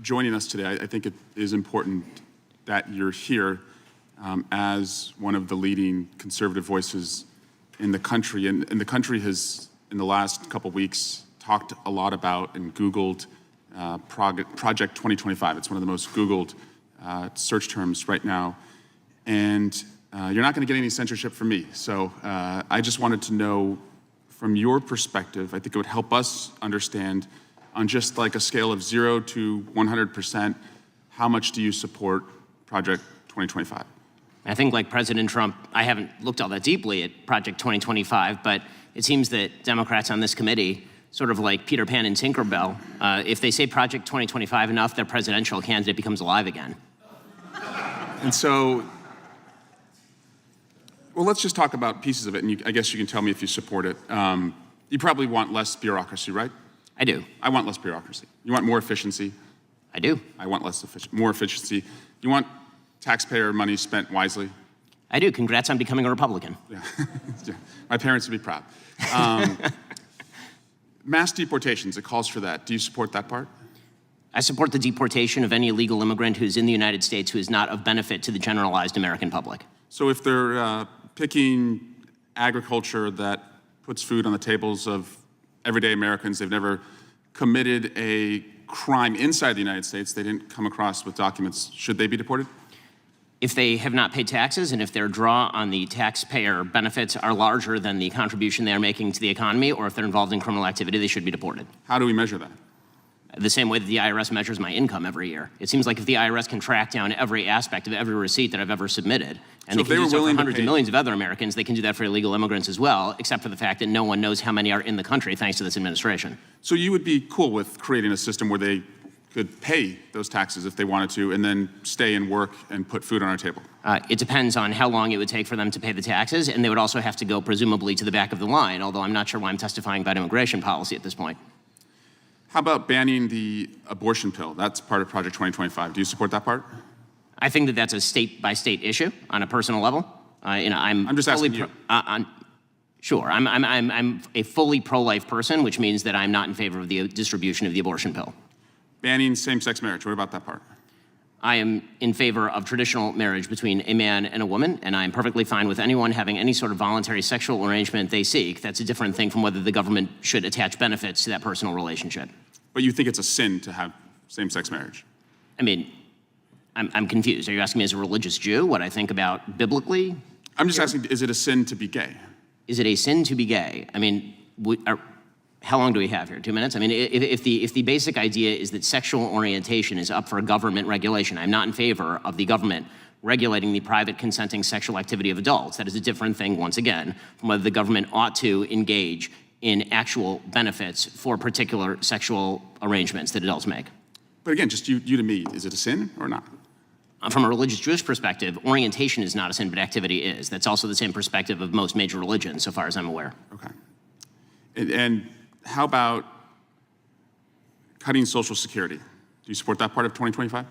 joining us today. I think it is important that you're here as one of the leading conservative voices in the country. And the country has, in the last couple weeks, talked a lot about and Googled Project 2025. It's one of the most Googled search terms right now. And you're not going to get any censorship from me. So I just wanted to know, from your perspective, I think it would help us understand, on just like a scale of 0 to 100%, how much do you support Project 2025? I think, like President Trump, I haven't looked all that deeply at Project 2025, but it seems that Democrats on this committee, sort of like Peter Pan and Tinkerbell, if they say Project 2025 enough, their presidential candidate becomes alive again. And so, well, let's just talk about pieces of it, and I guess you can tell me if you support it. You probably want less bureaucracy, right? I do. I want less bureaucracy. You want more efficiency? I do. I want more efficiency. You want taxpayer money spent wisely? I do. Congrats on becoming a Republican. Yeah. Yeah. My parents would be proud. Mass deportations, it calls for that. Do you support that part? I support the deportation of any illegal immigrant who's in the United States who is not of benefit to the generalized American public. So if they're picking agriculture that puts food on the tables of everyday Americans, they've never committed a crime inside the United States, they didn't come across with documents, should they be deported? If they have not paid taxes and if their draw on the taxpayer benefits are larger than the contribution they are making to the economy, or if they're involved in criminal activity, they should be deported. How do we measure that? The same way that the IRS measures my income every year. It seems like if the IRS can track down every aspect of every receipt that I've ever submitted, and so they can do so for hundreds of millions of other Americans, they can do that for illegal immigrants as well, except for the fact that no one knows how many are in the country thanks to this administration. So you would be cool with creating a system where they could pay those taxes if they wanted to and then stay and work and put food on our table? It depends on how long it would take for them to pay the taxes, and they would also have to go presumably to the back of the line, although I'm not sure why I'm testifying about immigration policy at this point. How about banning the abortion pill? That's part of Project 2025. Do you support that part? I think that that's a state-by-state issue on a personal level. I'm just asking you. Sure, I'm a fully pro-life person, which means that I'm not in favor of the distribution of the abortion pill. Banning same-sex marriage, what about that part? I am in favor of traditional marriage between a man and a woman, and I'm perfectly fine with anyone having any sort of voluntary sexual arrangement they seek. That's a different thing from whether the government should attach benefits to that personal relationship. But you think it's a sin to have same-sex marriage? I mean, I'm confused. Are you asking me as a religious Jew what I think about biblically? I'm just asking, is it a sin to be gay? Is it a sin to be gay? I mean, how long do we have here? 2 minutes? I mean, if the basic idea is that sexual orientation is up for government regulation, I'm not in favor of the government regulating the private consenting sexual activity of adults. That is a different thing, once again, from whether the government ought to engage in actual benefits for particular sexual arrangements that adults make. But again, just you to me, is it a sin or not? From a religious Jewish perspective, orientation is not a sin, but activity is. That's also the same perspective of most major religions, so far as I'm aware. Okay. And how about cutting Social Security? Do you support that part of 2025?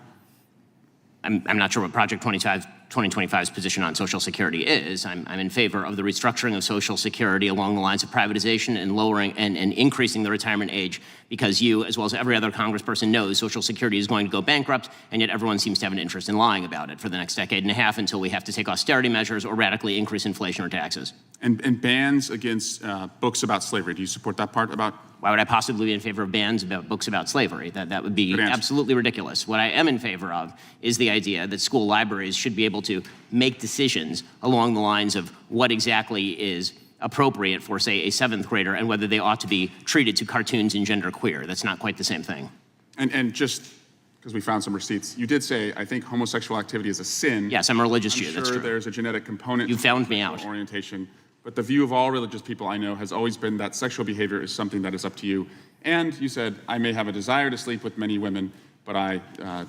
I'm not sure what Project 2025's position on Social Security is. I'm in favor of the restructuring of Social Security along the lines of privatization and lowering and increasing the retirement age, because you, as well as every other congressperson, knows Social Security is going to go bankrupt, and yet everyone seems to have an interest in lying about it for the next decade and a half until we have to take austerity measures or radically increase inflation or taxes. And bans against books about slavery. Do you support that part about? Why would I possibly be in favor of bans about books about slavery? That would be absolutely ridiculous. What I am in favor of is the idea that school libraries should be able to make decisions along the lines of what exactly is appropriate for, say, a 7th grader and whether they ought to be treated to cartoons and genderqueer. That's not quite the same thing. And just because we found some receipts, you did say, I think homosexual activity is a sin. Yes, I'm a religious Jew, that's true. There's a genetic component. You found me out. Orientation. But the view of all religious people I know has always been that sexual behavior is something that is up to you. And you said, I may have a desire to sleep with many women, but I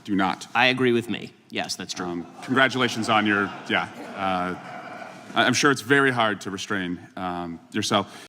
do not. I agree with me. Yes, that's true. Congratulations on your, I'm sure it's very hard to restrain yourself.